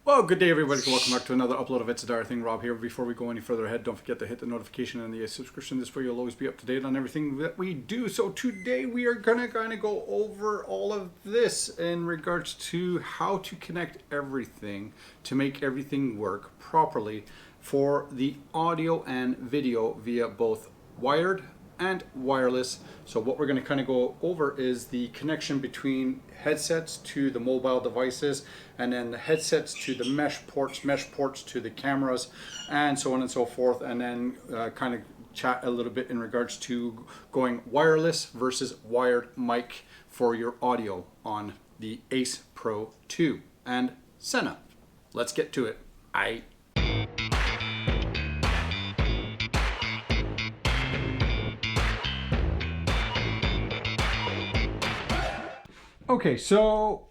Well, good day everybody. Welcome back to another upload of It's a Dyer Thing. Rob here. Before we go any further ahead, don't forget to hit the notification and the subscription. This way you'll always be up to date on everything that we do. So today we are going to kind of go over all of this in regards to how to connect everything to make everything work properly for the audio and video via both wired and wireless. So what we're going to kind of go over is the connection between headsets to the mobile devices, and then the headsets to the mesh ports to the cameras, and so on and so forth, and then kind of chat a little bit in regards to going wireless versus wired mic for your audio on the Ace Pro 2 and Sena. Let's get to it. Okay, so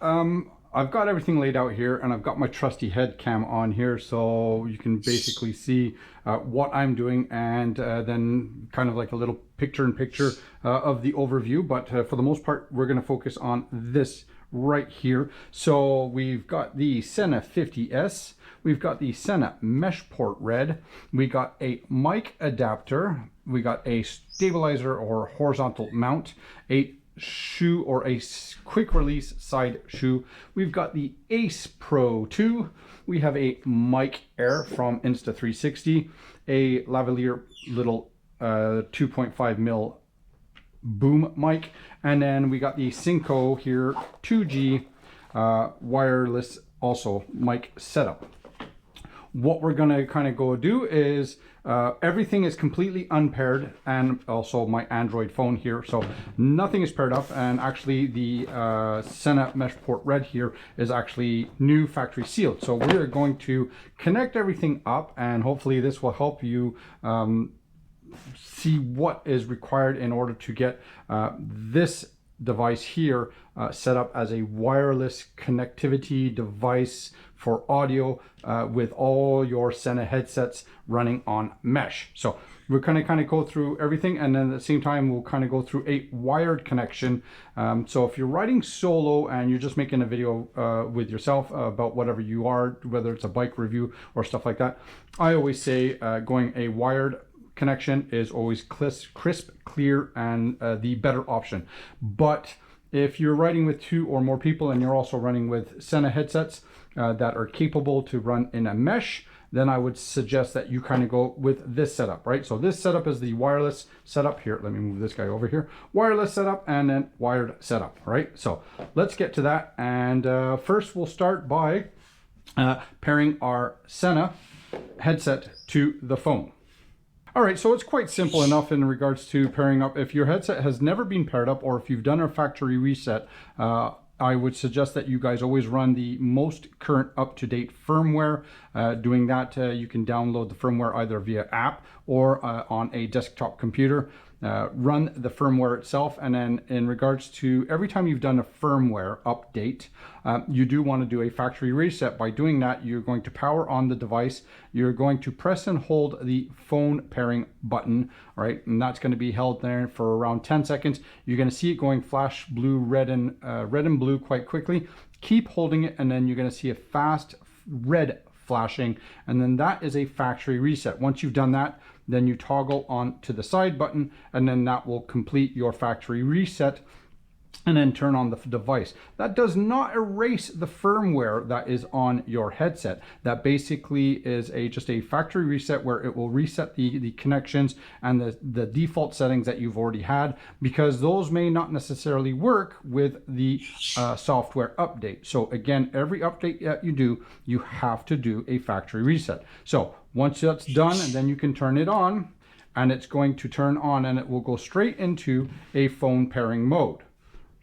I've got everything laid out here, and I've got my trusty head cam on here, so you can basically see what I'm doing, and then kind of like a little picture-in-picture of the overview. But for the most part, we're going to focus on this right here. So we've got the Sena 50S, we've got the Sena MeshPort Red, we got a mic adapter, we got a stabilizer or horizontal mount, a shoe or a quick release side shoe. We've got the Ace Pro 2. We have a mic Air from Insta360, a lavalier little 2.5 mil boom mic, and then we got the Synco here 2G wireless also mic setup. What we're going to kind of go do is everything is completely unpaired, and also my Android phone here, so nothing is paired up. And actually the Sena MeshPort Red here is actually new factory sealed, so we're going to connect everything up, and hopefully this will help you see what is required in order to get this device here set up as a wireless connectivity device for audio with all your Sena headsets running on mesh. So we're going to kind of go through everything, and then at the same time we'll kind of go through a wired connection. So if you're writing solo and you're just making a video with yourself about whatever you are, whether it's a bike review or stuff like that, I always say going a wired connection is always crisp, clear, and the better option. But if you're writing with 2 or more people and you're also running with Sena headsets that are capable to run in a mesh, then I would suggest that you kind of go with this setup, right? So this setup is the wireless setup here. Let me move this guy over here. Wireless setup and then wired setup, right? So let's get to that. And first we'll start by pairing our Sena headset to the phone. All right, so it's quite simple enough in regards to pairing up. If your headset has never been paired up, or if you've done a factory reset, I would suggest that you guys always run the most current up-to-date firmware. Doing that, you can download the firmware either via app or on a desktop computer. Run the firmware itself, and then in regards to every time you've done a firmware update, you do want to do a factory reset. By doing that, you're going to power on the device, you're going to press and hold the phone pairing button, right? And that's going to be held there for around 10 seconds. You're going to see it going flash blue, red and blue quite quickly. Keep holding it, and then you're going to see a fast red flashing, and then that is a factory reset. Once you've done that, then you toggle on to the side button, and then that will complete your factory reset, and then turn on the device. That does not erase the firmware that is on your headset. That basically is just a factory reset where it will reset the connections and the default settings that you've already had, because those may not necessarily work with the software update. So again, every update that you do, you have to do a factory reset. So once that's done, then you can turn it on, and it's going to turn on, and it will go straight into a phone pairing mode.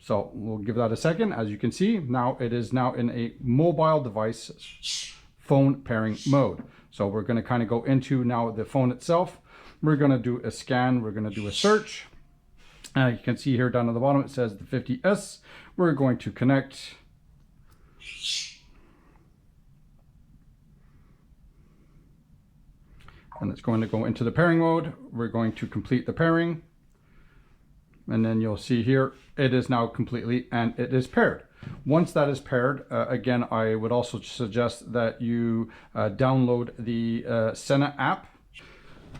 So we'll give that a second. As you can see, now it is now in a mobile device phone pairing mode. So we're going to kind of go into now the phone itself. We're going to do a scan. We're going to do a search. You can see here down at the bottom, it says the 50S. We're going to connect. And it's going to go into the pairing mode. We're going to complete the pairing. and then you'll see here, it is now completely, and it is paired. Once that is paired, again, I would also suggest that you download the Sena app.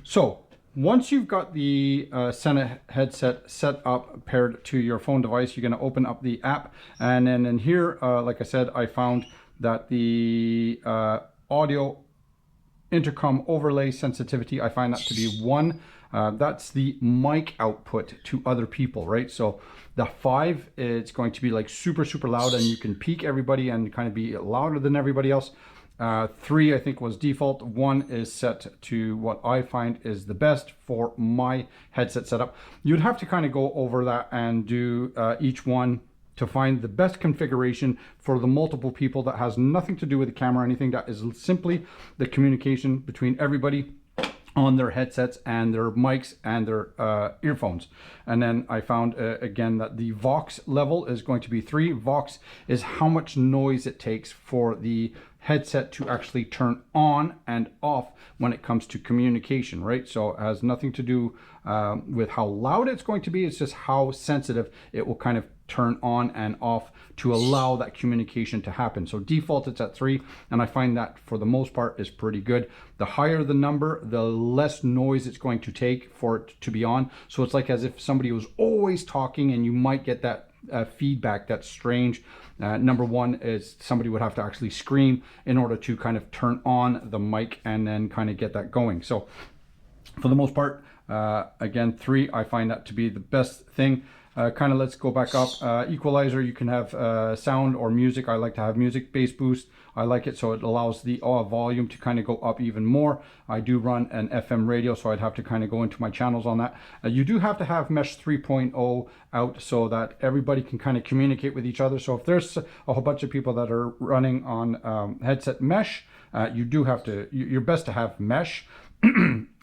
So once you've got the Sena headset set up, paired to your phone device, you're going to open up the app. And then in here, like I said, I found that the audio intercom overlay sensitivity, I find that to be 1. That's the mic output to other people, right? So the 5, it's going to be like super, super loud, and you can peak everybody and kind of be louder than everybody else. 3, I think, was default. 1 is set to what I find is the best for my headset setup. You'd have to kind of go over that and do each one to find the best configuration for the multiple people. That has nothing to do with the camera or anything. That is simply the communication between everybody on their headsets and their mics and their earphones. And then I found again that the Vox level is going to be 3. Vox is how much noise it takes for the headset to actually turn on and off when it comes to communication, right? So it has nothing to do with how loud it's going to be. It's just how sensitive it will kind of turn on and off to allow that communication to happen. So default, it's at 3, and I find that for the most part is pretty good. The higher the number, the less noise it's going to take for it to be on. So it's like as if somebody was always talking, and you might get that feedback that's strange. Number 1 is somebody would have to actually scream in order to kind of turn on the mic and then kind of get that going. So for the most part, again, 3, I find that to be the best thing. Kind of let's go back up. Equalizer, you can have sound or music. I like to have music. Bass boost, I like it, so it allows the volume to kind of go up even more. I do run an FM radio, so I'd have to kind of go into my channels on that. You do have to have Mesh 3.0 out so that everybody can kind of communicate with each other. So if there's a whole bunch of people that are running on headset Mesh, you do have to, you're best to have Mesh.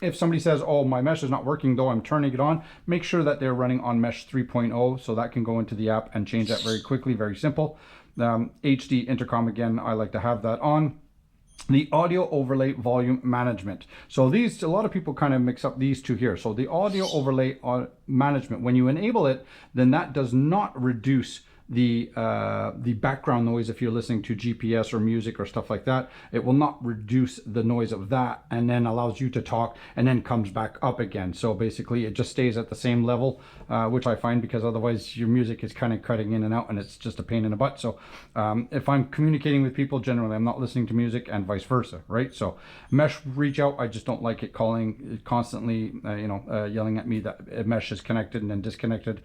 If somebody says, oh, my Mesh is not working though I'm turning it on, make sure that they're running on Mesh 3.0, so that can go into the app and change that very quickly, very simple. HD intercom, again, I like to have that on. The audio overlay volume management. So these, a lot of people kind of mix up these two here. So the audio overlay management, when you enable it, then that does not reduce the background noise. If you're listening to GPS or music or stuff like that, it will not reduce the noise of that, and then allows you to talk and then comes back up again. So basically it just stays at the same level, which I find, because otherwise your music is kind of cutting in and out and it's just a pain in the butt. So if I'm communicating with people, generally I'm not listening to music, and vice versa, right? So Mesh reach out, I just don't like it calling constantly, yelling at me that Mesh is connected and then disconnected.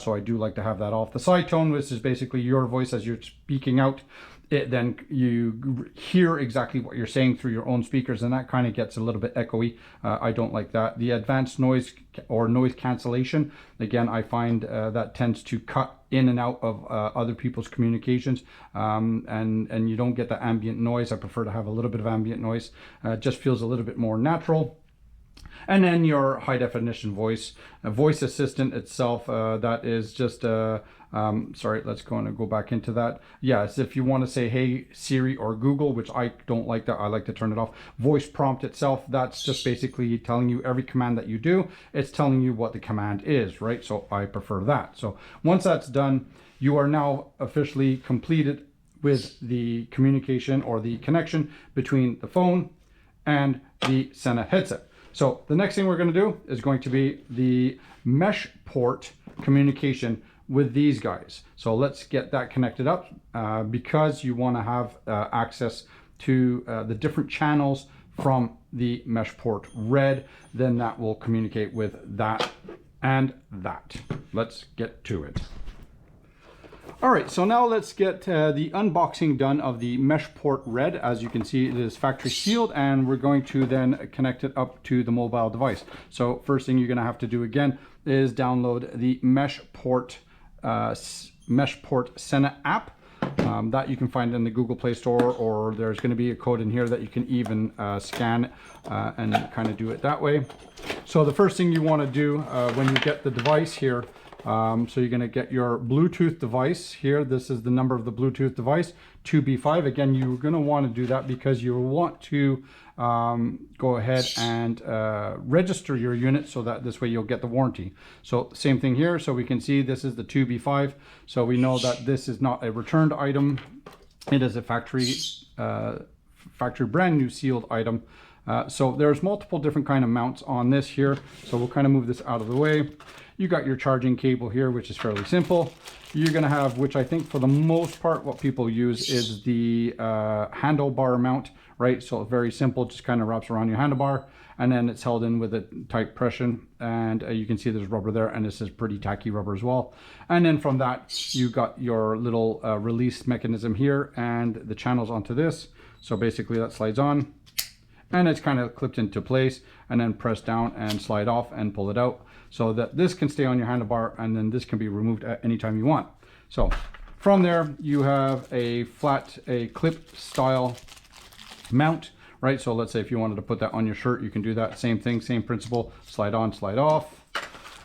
So I do like to have that off. The side tone, which is basically your voice as you're speaking out, then you hear exactly what you're saying through your own speakers, and that kind of gets a little bit echoey. I don't like that. The advanced noise or noise cancellation, again, I find that tends to cut in and out of other people's communications, and you don't get the ambient noise. I prefer to have a little bit of ambient noise. It just feels a little bit more natural. And then your high definition voice assistant itself, that is just sorry, let's go back into that. Yes, if you want to say hey Siri or Google, which I don't like that, I like to turn it off. Voice prompt itself, that's just basically telling you every command that you do, it's telling you what the command is, right? So I prefer that. So once that's done, you are now officially completed with the communication or the connection between the phone and the Sena headset. So the next thing we're going to do is going to be the MeshPort communication with these guys. So let's get that connected up, because you want to have access to the different channels from the MeshPort Red. Then that will communicate with that and that. Let's get to it. All right, so now let's get the unboxing done of the MeshPort Red. As you can see, it is factory sealed, and we're going to then connect it up to the mobile device. So first thing you're gonna have to do again is download the MeshPort Sena app. That you can find in the Google Play Store, or there's gonna be a code in here that you can even scan and kind of do it that way. So the first thing you wanna do when you get the device here So you're going to get your Bluetooth device here. This is the number of the Bluetooth device, 2B5. Again, you're going to want to do that because you want to go ahead and register your unit so that this way you'll get the warranty. So same thing here. So we can see this is the 2B5. So we know that this is not a returned item. It is a factory brand new sealed item. So there's multiple different kind of mounts on this here. So we'll kind of move this out of the way. You got your charging cable here, which is fairly simple. You're going to have, which I think for the most part, what people use is the handlebar mount, right? So very simple, just kind of wraps around your handlebar, and then it's held in with a tight pressure. And you can see there's rubber there, and this is pretty tacky rubber as well. And then from that, you got your little release mechanism here and the channels onto this. So basically that slides on, and it's kind of clipped into place, and then press down and slide off and pull it out so that this can stay on your handlebar, and then this can be removed at any time you want. So from there, you have a clip style mount, right? So let's say if you wanted to put that on your shirt, you can do that. Same thing, same principle, slide on, slide off.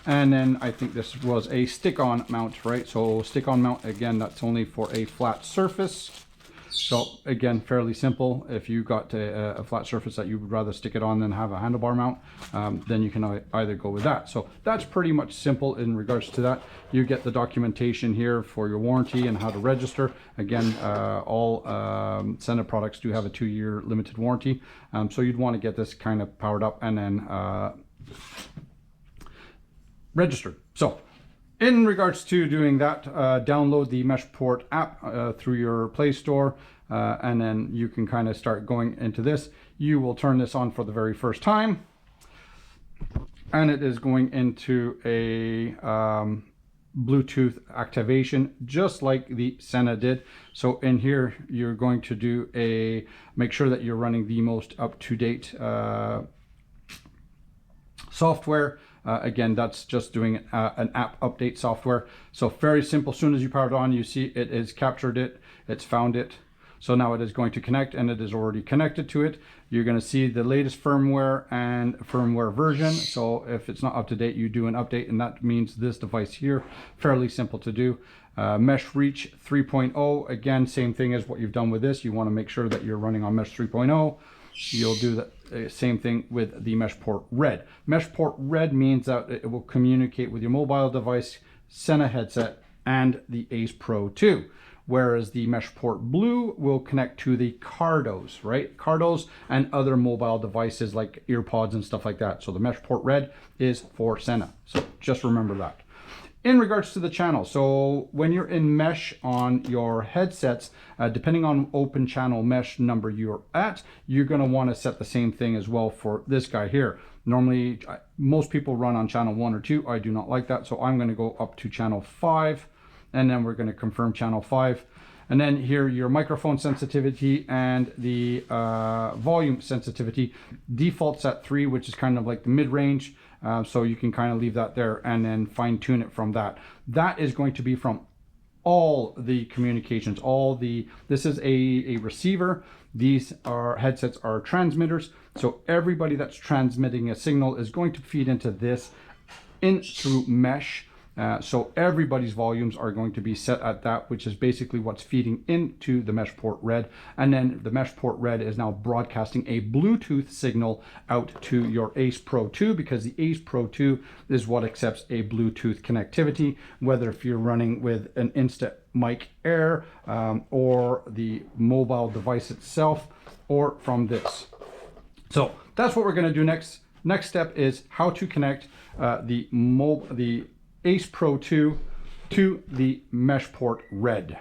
And then I think this was a stick-on mount, right? So stick-on mount, again, that's only for a flat surface. So again, fairly simple. If you got a flat surface that you would rather stick it on than have a handlebar mount, then you can either go with that. So that's pretty much simple in regards to that. You get the documentation here for your warranty and how to register. Again, all Sena products do have a 2-year limited warranty. So you'd want to get this kind of powered up and then registered. So in regards to doing that, download the MeshPort app through your Play Store, and then you can kind of start going into this. You will turn this on for the very first time, and it is going into a Bluetooth activation, just like the Sena did. So in here, you're going to make sure that you're running the most up-to-date software. Again, that's just doing an app update software. So very simple. As soon as you power it on, you see it has captured it, it's found it. So now it is going to connect, and it is already connected to it. You're going to see the latest firmware and firmware version. So if it's not up to date, you do an update, and that means this device here. Fairly simple to do. Mesh Reach 3.0, again, same thing as what you've done with this. You want to make sure that you're running on Mesh 3.0. You'll do the same thing with the MeshPort Red. MeshPort Red means that it will communicate with your mobile device, Sena headset, and the Ace Pro 2. Whereas the MeshPort Blue will connect to the Cardos, right? Cardos and other mobile devices like earpods and stuff like that. So the MeshPort Red is for Sena. So just remember that. In regards to the channel, so when you're in mesh on your headsets, depending on open channel mesh number you're at, you're going to want to set the same thing as well for this guy here. Normally, most people run on channel 1 or 2. I do not like that, so I'm going to go up to channel 5, and then we're going to confirm channel 5. And then here, your microphone sensitivity and the volume sensitivity defaults at 3, which is kind of like the mid-range. So you can kind of leave that there and then fine tune it from that. That is going to be from all the communications, this is a receiver. These headsets are transmitters. So everybody that's transmitting a signal is going to feed into this in through mesh. So everybody's volumes are going to be set at that, which is basically what's feeding into the MeshPort Red. And then the MeshPort Red is now broadcasting a Bluetooth signal out to your Ace Pro 2, because the Ace Pro 2 is what accepts a Bluetooth connectivity, whether if you're running with an Insta Mic Air or the mobile device itself, or from this. So that's what we're going to do next. Next step is how to connect the Ace Pro 2 to the MeshPort Red.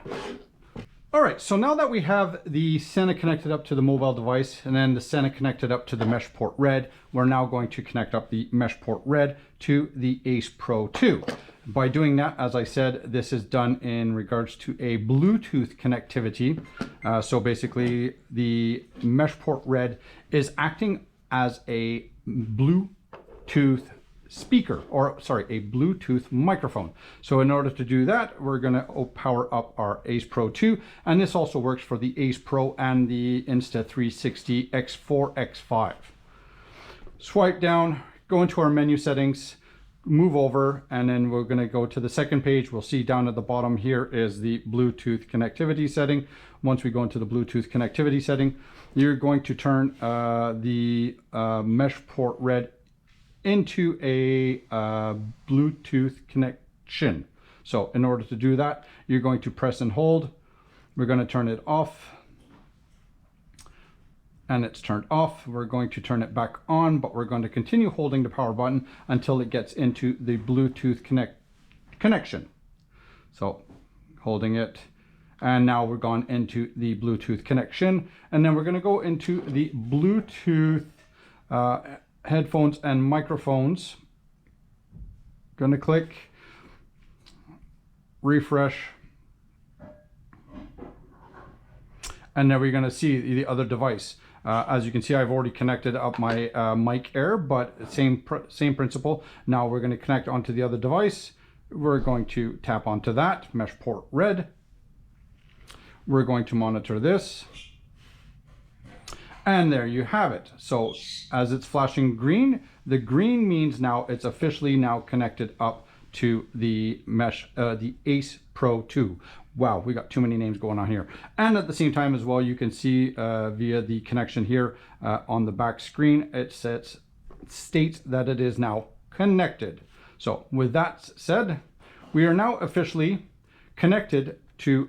All right, so now that we have the Sena connected up to the mobile device and then the Sena connected up to the MeshPort Red, we're now going to connect up the MeshPort Red to the Ace Pro 2. By doing that, as I said, this is done in regards to a Bluetooth connectivity. So basically, the MeshPort Red is acting as a Bluetooth speaker, or sorry, a Bluetooth microphone. So in order to do that, we're going to power up our Ace Pro 2, and this also works for the Ace Pro and the Insta360 X4, X5. Swipe down, go into our menu settings, move over, and then we're going to go to the second page. We'll see down at the bottom here is the Bluetooth connectivity setting. Once we go into the Bluetooth connectivity setting, you're going to turn the MeshPort Red into a Bluetooth connection. So in order to do that, you're going to press and hold. We're going to turn it off, and it's turned off. We're going to turn it back on, but we're going to continue holding the power button until it gets into the Bluetooth connection. So holding it, and now we're gone into the Bluetooth connection, and then we're going to go into the Bluetooth headphones and microphones. Going to click refresh, and then we're going to see the other device. As you can see, I've already connected up my mic Air, but same principle. Now we're going to connect onto the other device. We're going to tap onto that MeshPort Red. We're going to monitor this, and there you have it. So as it's flashing green, the green means now it's officially now connected up to the the Ace Pro 2. Wow, we got too many names going on here. And at the same time as well, you can see via the connection here on the back screen, it states that it is now connected. So with that said, we are now officially connected to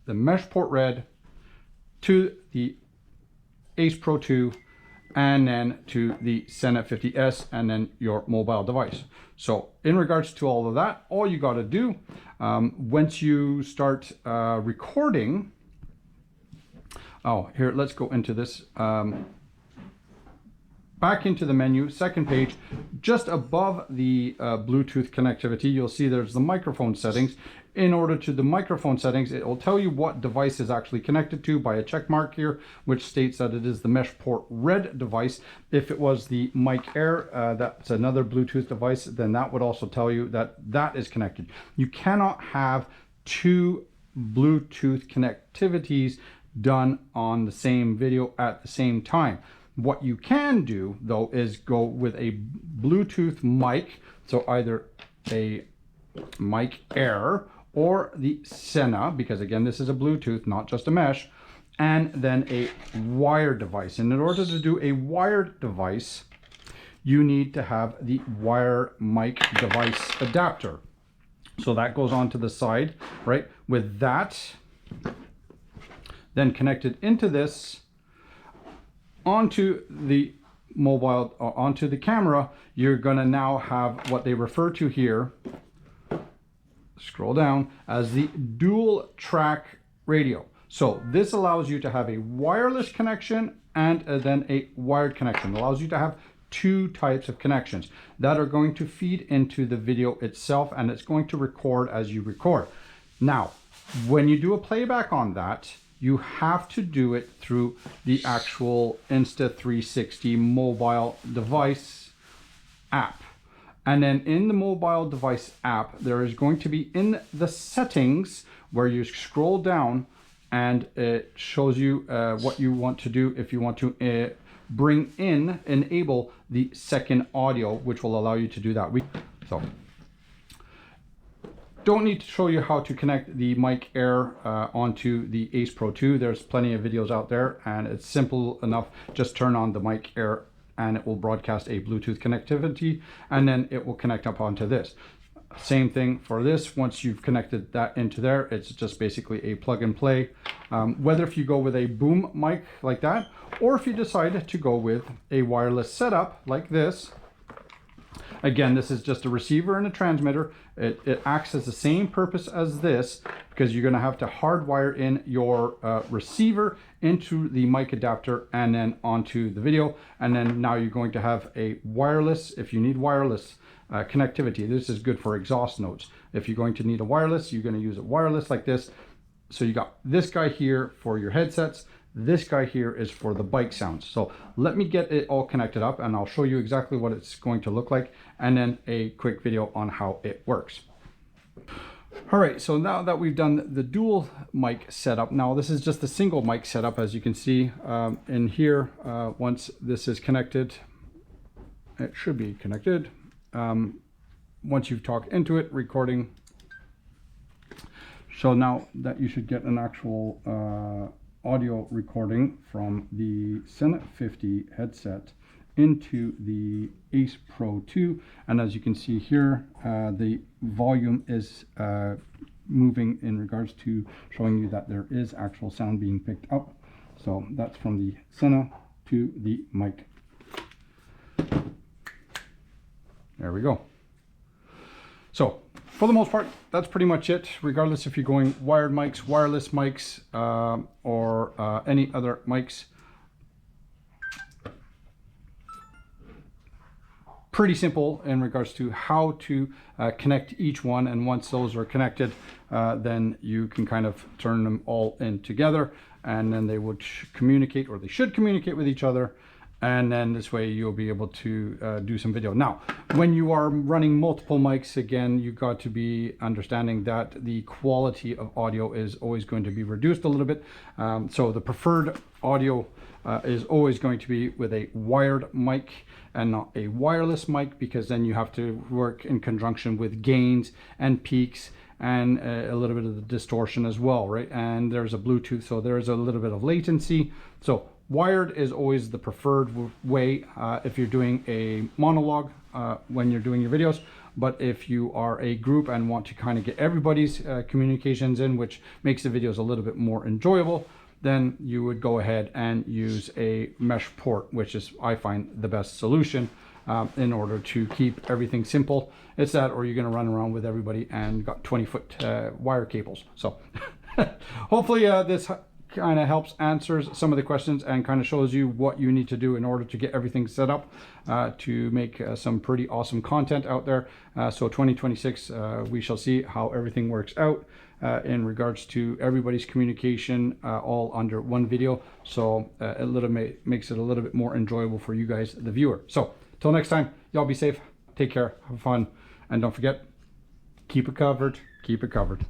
the MeshPort Red, to the Ace Pro 2, and then to the Sena 50S, and then your mobile device. So in regards to all of that, all you got to do once you start recording, here, let's go into this, back into the menu, second page, just above the Bluetooth connectivity, you'll see there's the microphone settings. In order to the microphone settings, it will tell you what device is actually connected to by a check mark here, which states that it is the MeshPort Red device. If it was the mic Air, that's another Bluetooth device, then that would also tell you that that is connected. You cannot have two Bluetooth connectivities done on the same video at the same time. What you can do, though, is go with a Bluetooth mic, so either a mic Air or the Sena, because again, this is a Bluetooth, not just a mesh, and then a wired device. And in order to do a wired device, you need to have the wire mic device adapter. So that goes on to the side, right? With that, then connected into this, onto the mobile, or onto the camera, you're gonna now have what they refer to here, scroll down, as the dual track radio. So this allows you to have a wireless connection and then a wired connection. It allows you to have two types of connections that are going to feed into the video itself, and it's going to record as you record. Now, when you do a playback on that, you have to do it through the actual Insta360 mobile device app. And then in the mobile device app, there is going to be in the settings where you scroll down, and it shows you what you want to do if you want to enable the second audio, which will allow you to do that. So don't need to show you how to connect the mic Air onto the Ace Pro 2. There's plenty of videos out there, and it's simple enough. Just turn on the mic Air and it will broadcast a Bluetooth connectivity, and then it will connect up onto this. Same thing for this. Once you've connected that into there, it's just basically a plug and play. Whether if you go with a boom mic like that, or if you decide to go with a wireless setup like this. Again, this is just a receiver and a transmitter. It acts as the same purpose as this, because you're going to have to hardwire in your receiver into the mic adapter and then onto the video. And then now you're going to have a wireless, if you need wireless connectivity. This is good for exhaust notes. If you're going to need a wireless, you're going to use it wireless like this. So you got this guy here for your headsets. This guy here is for the bike sounds. So let me get it all connected up, and I'll show you exactly what it's going to look like, and then a quick video on how it works. All right, so now that we've done the dual mic setup, now this is just a single mic setup, as you can see in here. Once this is connected, it should be connected. once you've talked into it, recording. So now that you should get an actual audio recording from the Sena 50 headset into the Ace Pro 2, and as you can see here, the volume is moving in regards to showing you that there is actual sound being picked up. So that's from the Sena to the mic. There we go. So for the most part, that's pretty much it, regardless if you're going wired mics, wireless mics, or any other mics. Pretty simple in regards to how to connect each one, and once those are connected, then you can kind of turn them all in together, and then they would communicate, or they should communicate with each other, and then this way you'll be able to do some video. Now, when you are running multiple mics, again, you got to be understanding that the quality of audio is always going to be reduced a little bit. So the preferred audio is always going to be with a wired mic and not a wireless mic, because then you have to work in conjunction with gains and peaks and a little bit of the distortion as well, right? And there's a Bluetooth, so there's a little bit of latency. So wired is always the preferred way if you're doing a monologue when you're doing your videos. But if you are a group and want to kind of get everybody's communications in, which makes the videos a little bit more enjoyable, then you would go ahead and use a MeshPort, which is, I find, the best solution in order to keep everything simple. It's that, or you're going to run around with everybody and got 20-foot wire cables. So hopefully this kind of helps answers some of the questions and kind of shows you what you need to do in order to get everything set up to make some pretty awesome content out there. So 2026, we shall see how everything works out in regards to everybody's communication all under one video. So makes it a little bit more enjoyable for you guys, the viewer. So till next time, y'all be safe, take care, have fun, and don't forget, keep it covered, keep it covered.